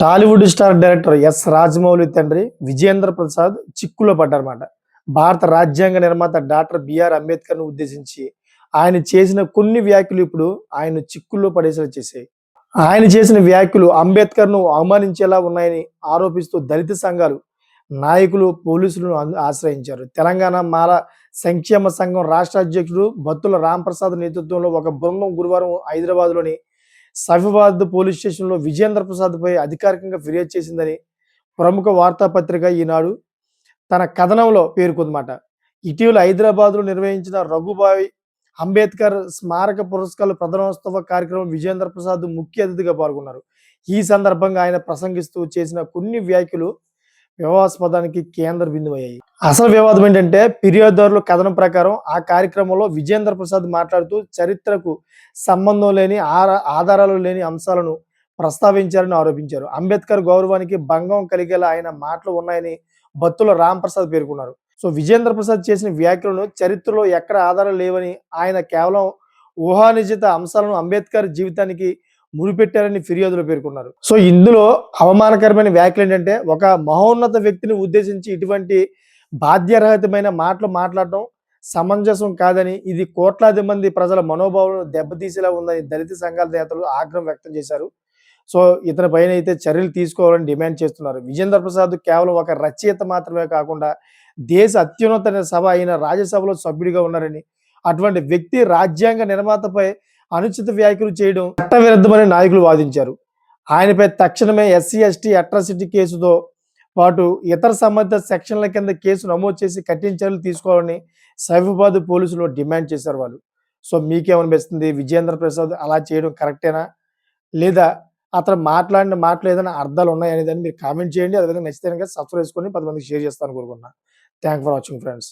Tollywood star director S Rajamouli తండ్రి విజయేంద్ర ప్రసాద్ చిక్కులో పడ్డారన్నమాట. భారత రాజ్యాంగ నిర్మాత డాక్టర్ బిఆర్ అంబేద్కర్‌ను ఉద్దేశించి ఆయన చేసిన కొన్ని వ్యాఖ్యలు ఇప్పుడు ఆయన్ను చిక్కుల్లో పడేసేలా చేశాయి. ఆయన చేసిన వ్యాఖ్యలు అంబేద్కర్‌ను అవమానించేలా ఉన్నాయని ఆరోపిస్తూ దళిత సంఘాలు, నాయకులు, పోలీసులను ఆశ్రయించారు. తెలంగాణ మాల సంక్షేమ సంఘం రాష్ట్ర అధ్యక్షుడు బత్తుల రాంప్రసాద్ నేతృత్వంలో ఒక బృందం గురువారం హైదరాబాద్‌లోని సైఫాబాద్ పోలీస్ స్టేషన్‌లో విజయేంద్ర ప్రసాద్‌పై అధికారికంగా ఫిర్యాదు చేసిందని ప్రముఖ వార్తాపత్రిక ఈనాడు తన కథనంలో పేర్కొందన్నమాట. ఇటీవల హైదరాబాద్‌లో నిర్వహించిన రఘుభాయ్ అంబేద్కర్ స్మారక పురస్కారాల ప్రదానోత్సవ కార్యక్రమం విజయేంద్ర ప్రసాద్ ముఖ్య అతిథిగా పాల్గొన్నారు. ఈ సందర్భంగా ఆయన ప్రసంగిస్తూ చేసిన కొన్ని వ్యాఖ్యలు వివాదాస్పదానికి కేంద్ర బిందువయ్యాయి. అసలు వివాదం ఏంటంటే ఫిర్యాదుదారుల కథనం ప్రకారం ఆ కార్యక్రమంలో విజయేంద్ర ప్రసాద్ మాట్లాడుతూ చరిత్రకు సంబంధం లేని ఆధారాలు లేని అంశాలను ప్రస్తావించారని ఆరోపించారు. అంబేద్కర్ గౌరవానికి భంగం కలిగేలా ఆయన మాటలు ఉన్నాయని బత్తుల రాంప్రసాద్ పేర్కొన్నారు. సో విజయేంద్ర ప్రసాద్ చేసిన వ్యాఖ్యలను చరిత్రలో ఎక్కడ ఆధారాలు లేవని, ఆయన కేవలం ఊహానిజిత అంశాలను అంబేద్కర్ జీవితానికి ముడిపెట్టారని ఫిర్యాదులో పేర్కొన్నారు. సో ఇందులో అవమానకరమైన వ్యాఖ్యలు ఏంటంటే, ఒక మహోన్నత వ్యక్తిని ఉద్దేశించి ఇటువంటి బాధ్యరహితమైన మాటలు మాట్లాడటం సమంజసం కాదని, ఇది కోట్లాది మంది ప్రజల మనోభావాలను దెబ్బతీసేలా ఉందని దళిత సంఘాల నేతలు ఆగ్రహం వ్యక్తం చేశారు. సో ఇతని పైన అయితే చర్యలు తీసుకోవాలని డిమాండ్ చేస్తున్నారు. విజేంద్ర ప్రసాద్ కేవలం ఒక రచయిత మాత్రమే కాకుండా దేశ అత్యున్నత సభ అయిన రాజ్యసభలో సభ్యుడిగా ఉన్నారని, అటువంటి వ్యక్తి రాజ్యాంగ నిర్మాతపై అనుచిత వ్యాఖ్యలు చేయడం చట్టవిరుద్ధమని నాయకులు వాదించారు. ఆయనపై తక్షణమే ఎస్సీ ఎస్టీ అట్రాసిటీ కేసుతో పాటు ఇతర సంబంధిత సెక్షన్ల కింద కేసు నమోదు చేసి కఠిన చర్యలు తీసుకోవాలని సైఫాబాద్ పోలీసులు డిమాండ్ చేశారు వాళ్ళు. సో మీకేమనిపిస్తుంది? విజయేంద్ర ప్రసాద్ అలా చేయడం కరెక్టేనా, లేదా అతను మాట్లాడిన మాటలు ఏదైనా అర్థాలు ఉన్నాయనేదాన్ని మీరు కామెంట్ చేయండి. అదేవిధంగా నచ్చితే కనుక సబ్స్క్రైబ్ చేసుకొని 10 మందికి షేర్ చేస్తాను కోరుకుంటున్నాను. Thank for watching friends.